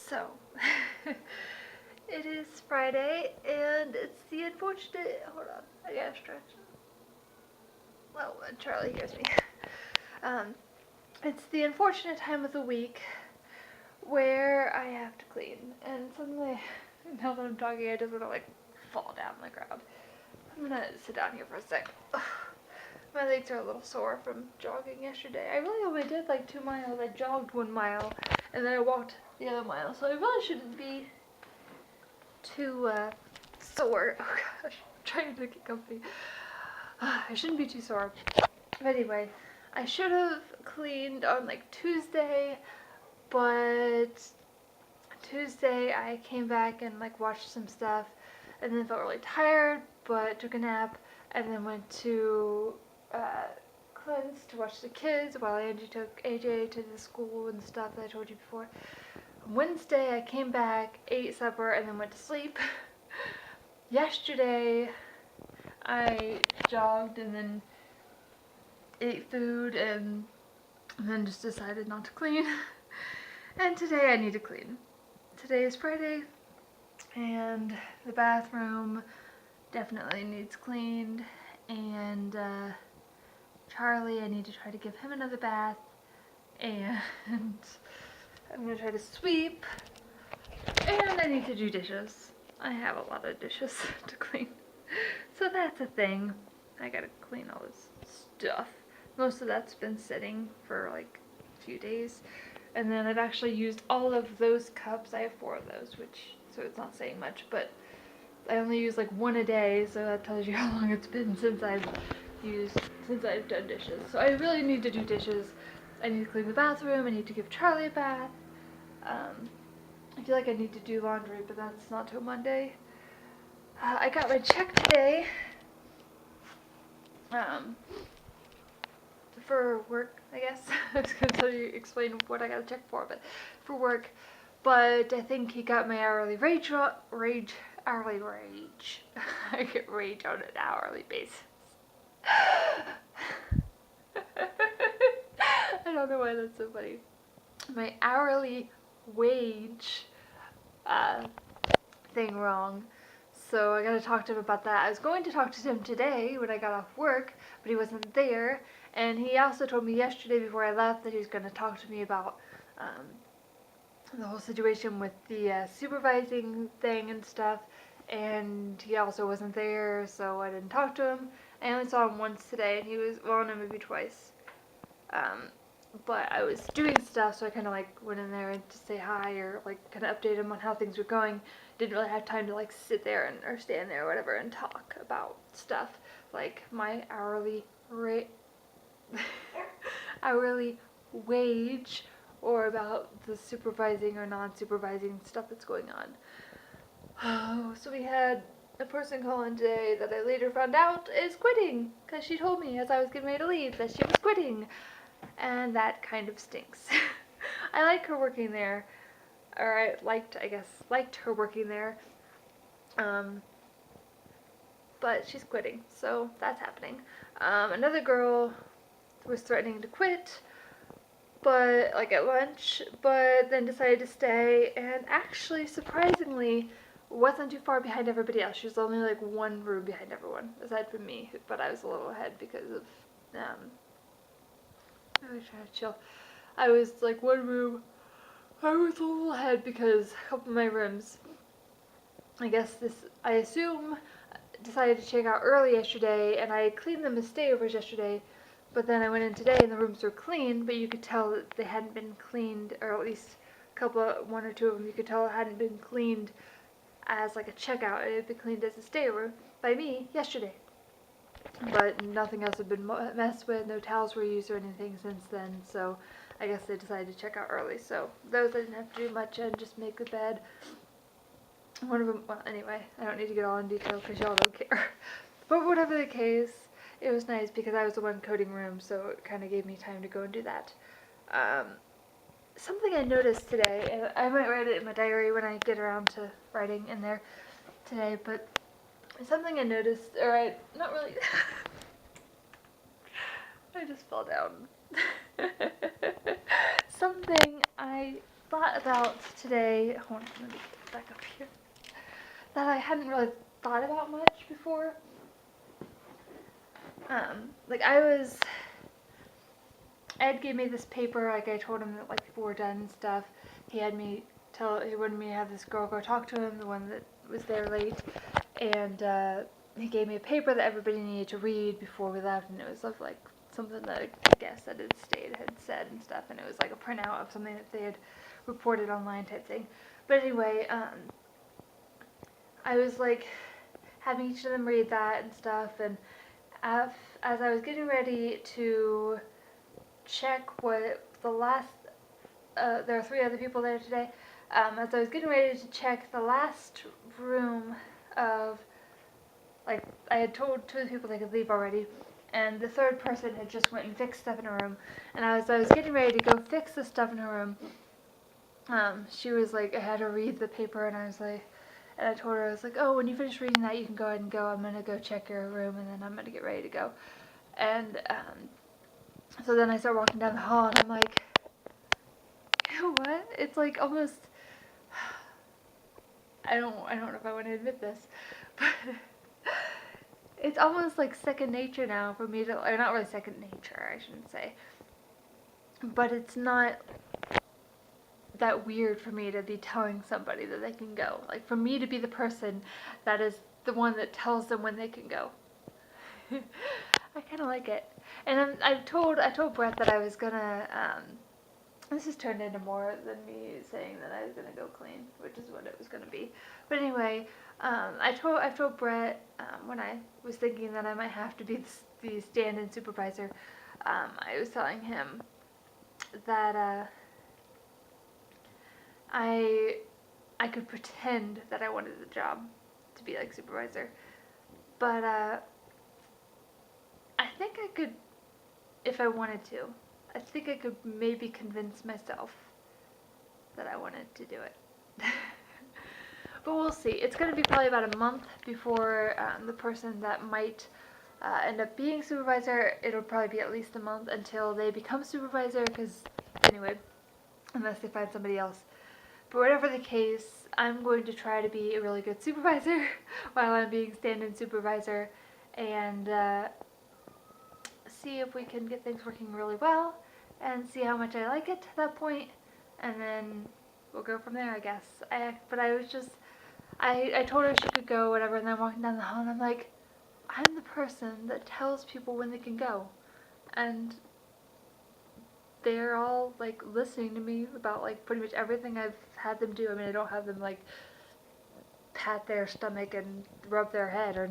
So, it is Friday, and it's the unfortunate, hold on, I gotta stretch. Well, Charlie hears me. It's the unfortunate time of the week where I have to clean, and suddenly, now that I'm talking, I just want to, fall down on the ground. I'm gonna sit down here for a sec. My legs are a little sore from jogging yesterday. I really only did 2 miles. I jogged 1 mile, and then I walked the other mile, so I really shouldn't be too sore. Oh gosh, I'm trying to get comfy. I shouldn't be too sore. But anyway, I should have cleaned on Tuesday, but Tuesday I came back and watched some stuff, and then felt really tired, but took a nap, and then went to Clint's to watch the kids while Angie took AJ to the school and stuff that I told you before. On Wednesday I came back, ate supper, and then went to sleep. Yesterday I jogged and then ate food and then just decided not to clean. And today I need to clean. Today is Friday, and the bathroom definitely needs cleaned, and Charlie, I need to try to give him another bath, and I'm going to try to sweep, and I need to do dishes. I have a lot of dishes to clean, so that's a thing. I gotta clean all this stuff. Most of that's been sitting for a few days, and then I've actually used all of those cups. I have 4 of those, so it's not saying much, but I only use 1 a day, so that tells you how long it's been since I've done dishes. So I really need to do dishes. I need to clean the bathroom. I need to give Charlie a bath. I feel like I need to do laundry, but that's not till Monday. I got my check today. For work, I guess. I was going to explain what I got a check for, but for work. But I think he got my hourly rage. I get rage on an hourly basis. I don't know why that's so funny. My hourly wage thing wrong. So I gotta talk to him about that. I was going to talk to him today when I got off work, but he wasn't there. And he also told me yesterday before I left that he was gonna talk to me about the whole situation with the supervising thing and stuff. And he also wasn't there, so I didn't talk to him. I only saw him once today, and he was, well, no, maybe twice. But I was doing stuff, so I kind of went in there and to say hi or kind of update him on how things were going. Didn't really have time to sit there or stand there or whatever and talk about stuff like my hourly hourly wage, or about the supervising or non-supervising stuff that's going on. Oh, so we had a person call in today that I later found out is quitting, because she told me as I was getting ready to leave that she was quitting, and that kind of stinks. I like her working there, or I liked her working there, but she's quitting, so that's happening. Another girl was threatening to quit, but at lunch, but then decided to stay, and actually, surprisingly, wasn't too far behind everybody else. She was only 1 room behind everyone, aside from me, but I was a little ahead because of, I was trying to chill. I was 1 room, I was a little ahead because a couple of my rooms, I assume, decided to check out early yesterday, and I cleaned them as stayovers yesterday, but then I went in today and the rooms were clean, but you could tell that they hadn't been cleaned, or at least 1 or 2 of them, you could tell it hadn't been cleaned as a checkout. It had been cleaned as a stayover by me yesterday, but nothing else had been messed with. No towels were used or anything since then, so I guess they decided to check out early. So those I didn't have to do much and just make the bed. One of them, well, anyway, I don't need to get all in detail because y'all don't care. But whatever the case, it was nice because I was the one coding room, so it kind of gave me time to go and do that. Something I noticed today, and I might write it in my diary when I get around to writing in there today, but something I noticed, not really, I just fell down. Something I thought about today, hold on, let me get back up here, that I hadn't really thought about much before. Like Ed gave me this paper, like I told him that like people were done and stuff. He wanted me to have this girl go talk to him, the one that was there late, and he gave me a paper that everybody needed to read before we left, and it was of like something that I guess that Ed State had said and stuff, and it was like a printout of something that they had reported online type thing. But anyway, I was like having each of them read that and stuff, and as I was getting ready to check what the last, there are 3 other people there today, as I was getting ready to check the last room of, like, I had told 2 people they could leave already, and the 3rd person had just went and fixed stuff in her room, and as I was getting ready to go fix the stuff in her room, she was like, I had her read the paper, and I was like, and I told her, I was like, oh, when you finish reading that, you can go ahead and go. I'm going to go check your room, and then I'm going to get ready to go. And so then I start walking down the hall, and I'm like, you know what? It's like almost, I don't know if I want to admit this, but it's almost like second nature now for me to, or not really second nature, I shouldn't say, but it's not that weird for me to be telling somebody that they can go. Like, for me to be the person that is the one that tells them when they can go. I kind of like it. And I told Brett that I was gonna, this has turned into more than me saying that I was gonna go clean, which is what it was gonna be. But anyway, I told Brett, when I was thinking that I might have to be the stand-in supervisor, I was telling him that, I could pretend that I wanted the job to be like supervisor, but I think I could, if I wanted to, I think I could maybe convince myself that I wanted to do it. But we'll see. It's going to be probably about a month before the person that might end up being supervisor. It'll probably be at least a month until they become supervisor, because anyway, unless they find somebody else. But whatever the case, I'm going to try to be a really good supervisor while I'm being stand-in supervisor, and see if we can get things working really well, and see how much I like it to that point, and then we'll go from there, I guess. But I was just, I told her she could go, whatever, and then walking down the hall, and I'm like, I'm the person that tells people when they can go, and they're all like listening to me about like pretty much everything I've had them do. I mean, I don't have them like pat their stomach and rub their head or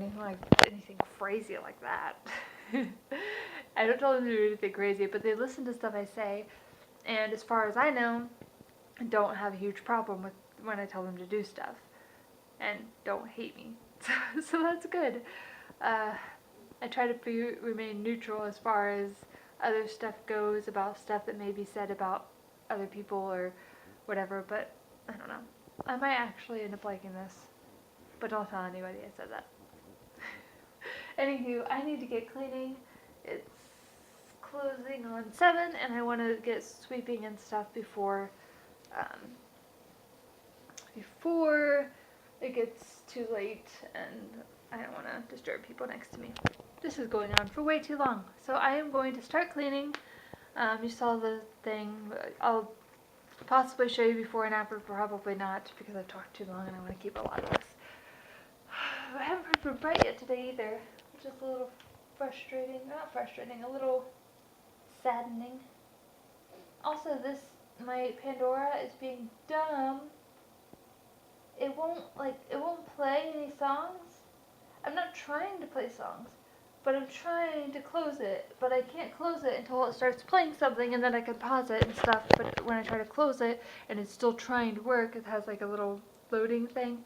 anything crazy like that. I don't tell them to do anything crazy, but they listen to stuff I say, and as far as I know, don't have a huge problem with when I tell them to do stuff, and don't hate me. So that's good. I try to remain neutral as far as other stuff goes, about stuff that may be said about other people or whatever, but I don't know. I might actually end up liking this, but don't tell anybody I said that. Anywho, I need to get cleaning. It's closing on 7, and I want to get sweeping and stuff before it gets too late, and I don't want to disturb people next to me. This is going on for way too long, so I am going to start cleaning. You saw the thing. I'll possibly show you before and after, probably not, because I've talked too long and I want to keep a lot of this. I haven't heard from Brett yet today either, which is a little frustrating. Not frustrating, a little saddening. Also, my Pandora is being dumb. It won't play any songs. I'm not trying to play songs, but I'm trying to close it, but I can't close it until it starts playing something, and then I can pause it and stuff. But when I try to close it and it's still trying to work, it has like a little loading thing.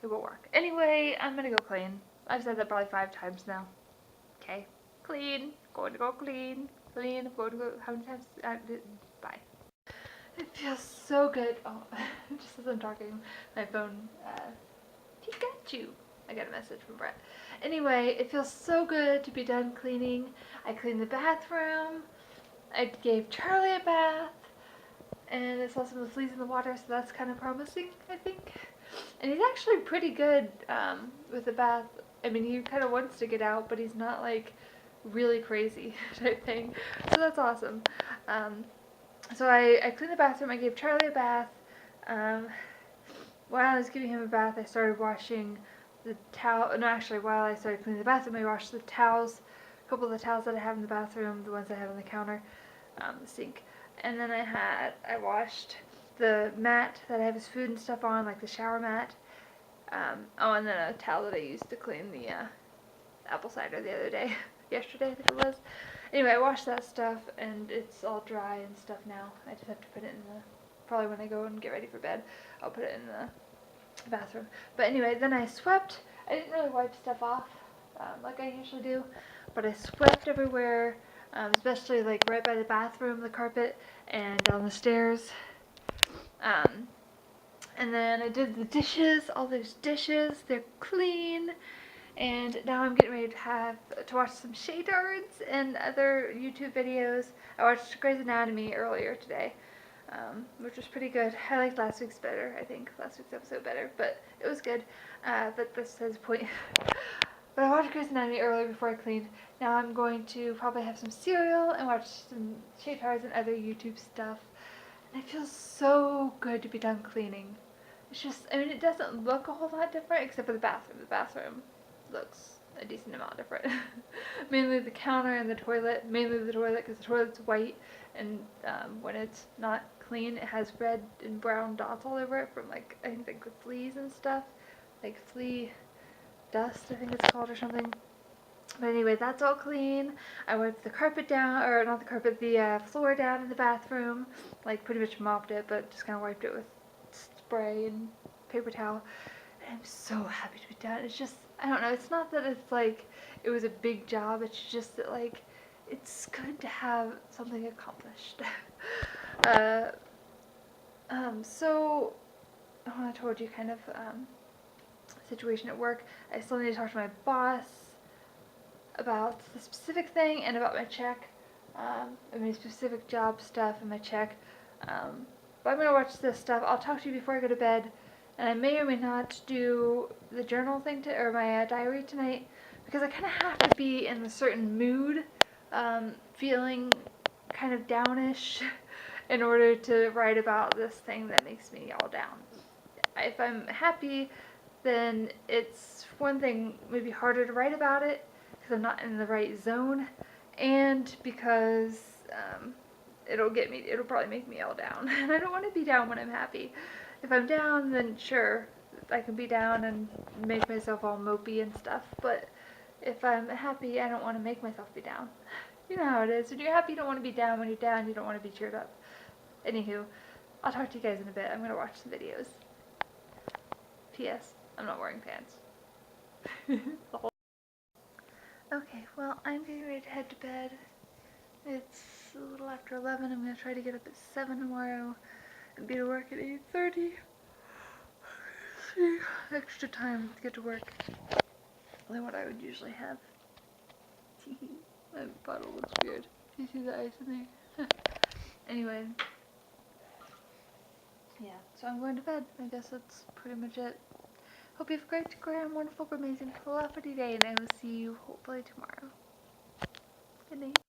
It won't work. Anyway, I'm gonna go clean. I've said that probably 5 times now. Okay, clean. Going to go clean. Clean. Going to go. How many times? Bye. It feels so good. Oh, just as I'm talking, my phone. Pikachu. I got a message from Brett. Anyway, it feels so good to be done cleaning. I cleaned the bathroom. I gave Charlie a bath. and it saw some of the fleas in the water, so that's kind of promising, I think. And he's actually pretty good with the bath. I mean, he kind of wants to get out, but he's not like really crazy type thing, so that's awesome. So I cleaned the bathroom. I gave Charlie a bath. While I was giving him a bath, I started washing the towel. No, actually, while I started cleaning the bathroom, I washed the towels. A couple of the towels that I have in the bathroom, the ones I have on the counter, the sink. And then I washed the mat that I have his food and stuff on, like the shower mat. Oh, and then a towel that I used to clean the apple cider the other day. Yesterday, I think it was. Anyway, I washed that stuff, and it's all dry and stuff now. I just have to put it in the, probably when I go and get ready for bed, I'll put it in the bathroom. But anyway, then I swept. I didn't really wipe stuff off like I usually do, but I swept everywhere, especially like right by the bathroom, the carpet, and down the stairs. And then I did the dishes, all those dishes, they're clean. And now I'm getting ready to watch some Shaydards and other YouTube videos. I watched Grey's Anatomy earlier today, which was pretty good. I liked last week's better, I think. Last week's episode better, but it was good. But this is the point. But I watched Grey's Anatomy earlier before I cleaned. Now I'm going to probably have some cereal and watch some Shaydards and other YouTube stuff. And it feels so good to be done cleaning. It's just, I mean, it doesn't look a whole lot different except for the bathroom. The bathroom looks a decent amount different. Mainly the counter and the toilet. Mainly the toilet because the toilet's white, and when it's not clean it has red and brown dots all over it from like, I think like fleas and stuff. Like flea dust, I think it's called, or something. But anyway, that's all clean. I wiped the carpet down, or not the carpet, the floor down in the bathroom. Like pretty much mopped it, but just kind of wiped it with spray and paper towel. And I'm so happy to be done. It's just, I don't know, it's not that it's like it was a big job, it's just that like it's good to have something accomplished. So I told you kind of situation at work. I still need to talk to my boss about the specific thing and about my check. I mean specific job stuff and my check. But I'm going to watch this stuff. I'll talk to you before I go to bed. And I may or may not do the journal thing or my diary tonight, because I kind of have to be in a certain mood, feeling kind of downish in order to write about this thing that makes me all down. If I'm happy, then it's one thing maybe harder to write about it because I'm not in the right zone, and because it'll probably make me all down. And I don't want to be down when I'm happy. If I'm down, then sure, I can be down and make myself all mopey and stuff, but if I'm happy, I don't want to make myself be down. You know how it is. When you're happy, you don't want to be down. When you're down, you don't want to be cheered up. Anywho, I'll talk to you guys in a bit. I'm going to watch some videos. P.S. I'm not wearing pants. Okay, well, I'm getting ready to head to bed. It's a little after 11. I'm going to try to get up at 7 tomorrow and be to work at 8:30. See, extra time to get to work than what I would usually have. My bottle looks weird. Do you see the ice in there? Anyway. Yeah, so I'm going to bed. I guess that's pretty much it. Hope you have a great, grand, wonderful, amazing, fluffy day, and I will see you hopefully tomorrow. Good night.